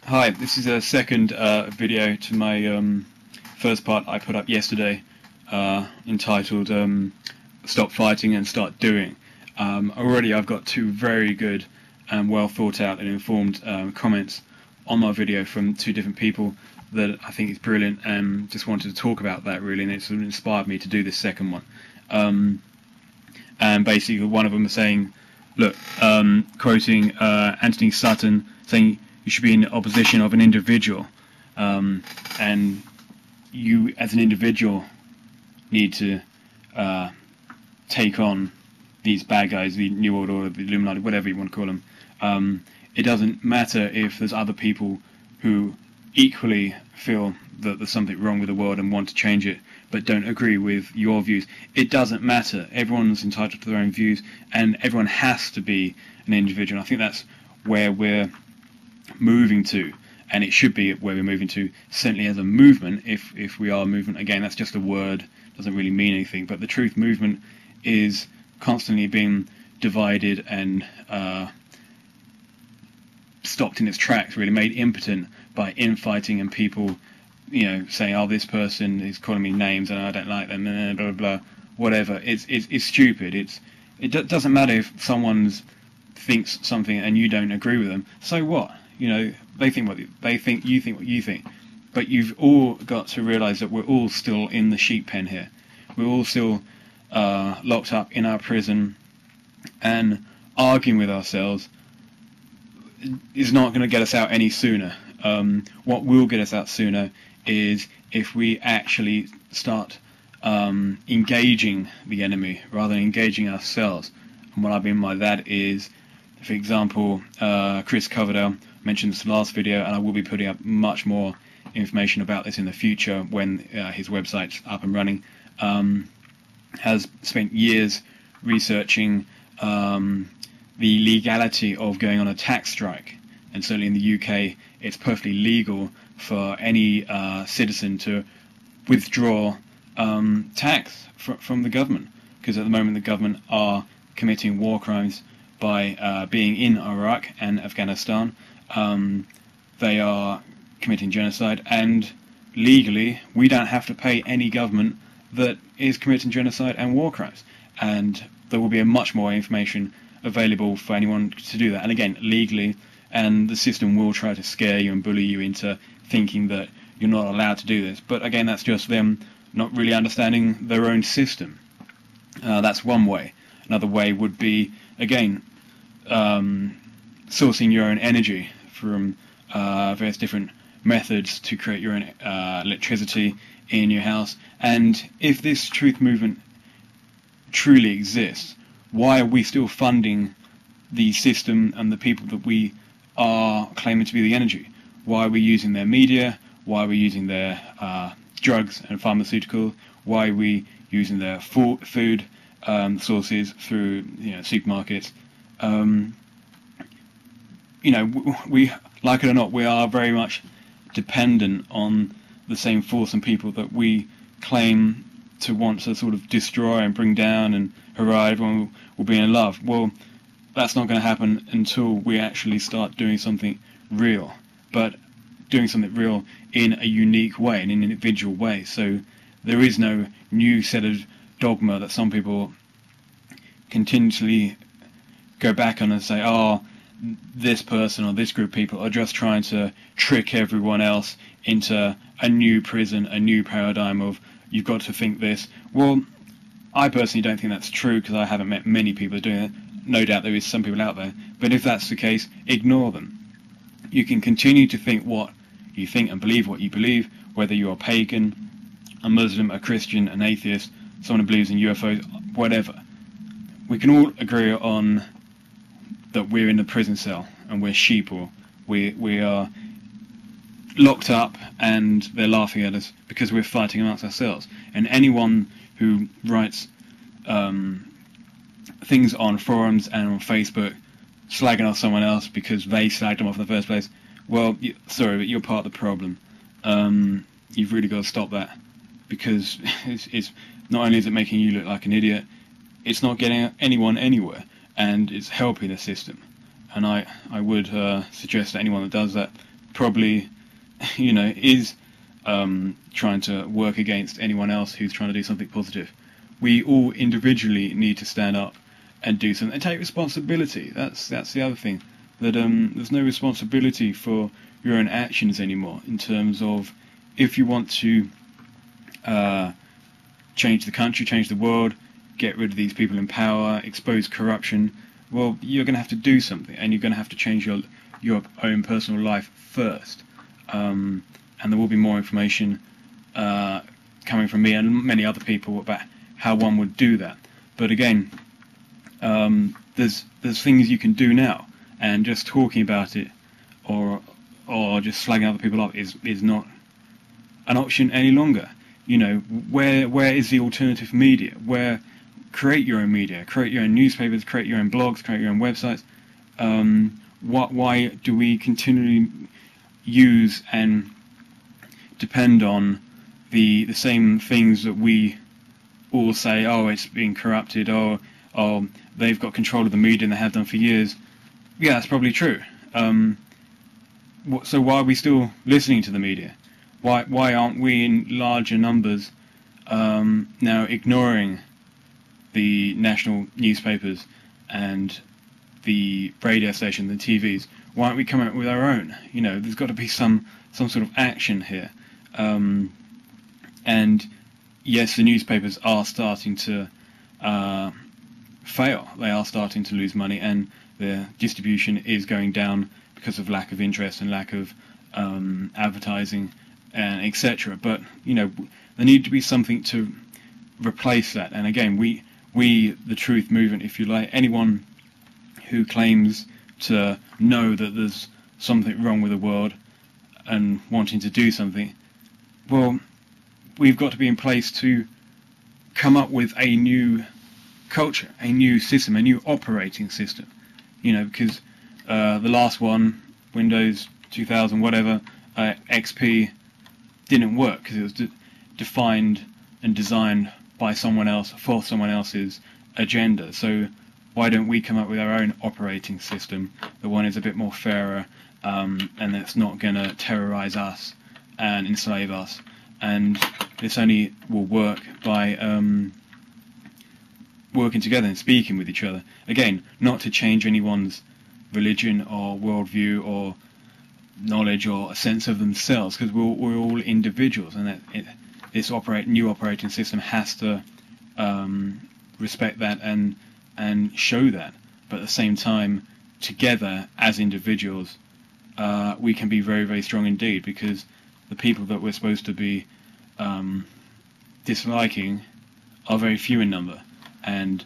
Hi, this is a second video to my first part I put up yesterday, entitled Stop Fighting and Start Doing. Already I've got two very good and well thought out and informed comments on my video from two different people that I think is brilliant, and just wanted to talk about that really, and it's inspired me to do this second one. And basically one of them was saying, look, quoting Anthony Sutton, saying you should be in opposition of an individual, and you as an individual need to take on these bad guys, the New World Order, the Illuminati, whatever you want to call them. It doesn't matter if there's other people who equally feel that there's something wrong with the world and want to change it, but don't agree with your views. It doesn't matter. Everyone's entitled to their own views, and everyone has to be an individual. I think that's where we're moving to, and it should be where we're moving to, certainly as a movement. If we are a movement, again, that's just a word, doesn't really mean anything, but the truth movement is constantly being divided and stopped in its tracks, really made impotent by infighting and people, saying, oh, this person is calling me names and I don't like them, blah blah blah, whatever. It's stupid. It doesn't matter if someone thinks something and you don't agree with them. So what? They think what they think, you think what you think. But you've all got to realise that we're all still in the sheep pen here. We're all still locked up in our prison, and arguing with ourselves is not going to get us out any sooner. What will get us out sooner is if we actually start engaging the enemy rather than engaging ourselves. And what I mean by that is, for example, Chris Coverdale mentioned this last video, and I will be putting up much more information about this in the future when his website's up and running, has spent years researching the legality of going on a tax strike, and certainly in the UK it's perfectly legal for any citizen to withdraw tax from the government, because at the moment the government are committing war crimes by being in Iraq and Afghanistan. They are committing genocide, and legally we don't have to pay any government that is committing genocide and war crimes, and there will be much more information available for anyone to do that, and again, legally, and the system will try to scare you and bully you into thinking that you're not allowed to do this, but again, that's just them not really understanding their own system. That's one way. Another way would be, again, sourcing your own energy from various different methods to create your own electricity in your house. And if this truth movement truly exists, why are we still funding the system and the people that we are claiming to be the energy? Why are we using their media? Why are we using their drugs and pharmaceuticals? Why are we using their food sources through supermarkets? We, like it or not, we are very much dependent on the same force and people that we claim to want to sort of destroy and bring down, and hurrah, everyone will be in love. Well, that's not going to happen until we actually start doing something real, but doing something real in a unique way, in an individual way. So there is no new set of dogma that some people continually go back on and say, oh, this person or this group of people are just trying to trick everyone else into a new prison, a new paradigm of you've got to think this. Well, I personally don't think that's true, because I haven't met many people doing it. No doubt there is some people out there, but if that's the case, ignore them. You can continue to think what you think and believe what you believe, whether you're a pagan, a Muslim, a Christian, an atheist, someone who believes in UFOs, whatever. We can all agree on that we're in a prison cell and we're sheep, or we are locked up and they're laughing at us because we're fighting amongst ourselves. And anyone who writes things on forums and on Facebook slagging off someone else because they slagged them off in the first place, well, sorry, but you're part of the problem. You've really got to stop that, because it's not only is it making you look like an idiot, it's not getting anyone anywhere, and it's helping the system. And I would suggest that anyone that does that probably, is trying to work against anyone else who's trying to do something positive. We all individually need to stand up and do something and take responsibility. That's the other thing. That there's no responsibility for your own actions anymore, in terms of if you want to change the country, change the world, get rid of these people in power, expose corruption. Well, you're going to have to do something, and you're going to have to change your own personal life first. And there will be more information coming from me and many other people about how one would do that. But again, there's things you can do now, and just talking about it or just slagging other people up is not an option any longer. Where is the alternative media? Create your own media, create your own newspapers, create your own blogs, create your own websites. Why do we continually use and depend on the same things that we all say? Oh, it's being corrupted. Oh, they've got control of the media and they have done for years. Yeah, that's probably true. So why are we still listening to the media? Why aren't we in larger numbers now ignoring the national newspapers and the radio station, the TVs? Why aren't we coming up with our own? There's got to be some sort of action here. And yes, the newspapers are starting to fail. They are starting to lose money, and their distribution is going down because of lack of interest and lack of advertising and etc. But there need to be something to replace that. And again, we the Truth Movement, if you like, anyone who claims to know that there's something wrong with the world and wanting to do something, well, we've got to be in place to come up with a new culture, a new system, a new operating system. Because the last one, Windows 2000, whatever, XP, didn't work because it was defined and designed by someone else for someone else's agenda. So why don't we come up with our own operating system? The one is a bit more fairer, and that's not going to terrorize us and enslave us. And this only will work by working together and speaking with each other. Again, not to change anyone's religion or worldview or knowledge or a sense of themselves, because we're all individuals, and this new operating system has to respect that and show that. But at the same time, together as individuals, we can be very, very strong indeed, because the people that we're supposed to be disliking are very few in number. And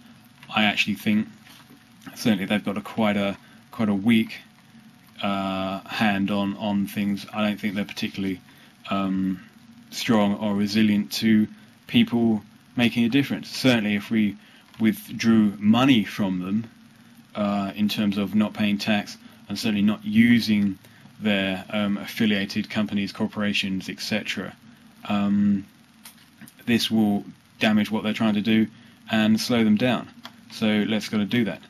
I actually think certainly they've got quite a weak hand on things. I don't think they're particularly strong or resilient to people making a difference. Certainly if we withdrew money from them in terms of not paying tax, and certainly not using their affiliated companies, corporations, etc., this will damage what they're trying to do and slow them down. So let's got to do that.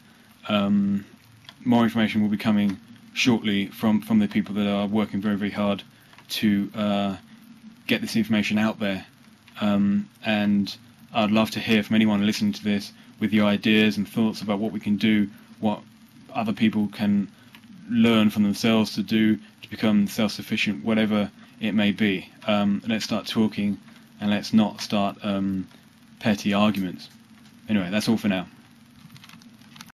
More information will be coming shortly from the people that are working very, very hard to get this information out there. And I'd love to hear from anyone listening to this with your ideas and thoughts about what we can do, what other people can learn from themselves to do to become self-sufficient, whatever it may be. Let's start talking, and let's not start petty arguments. Anyway, that's all for now.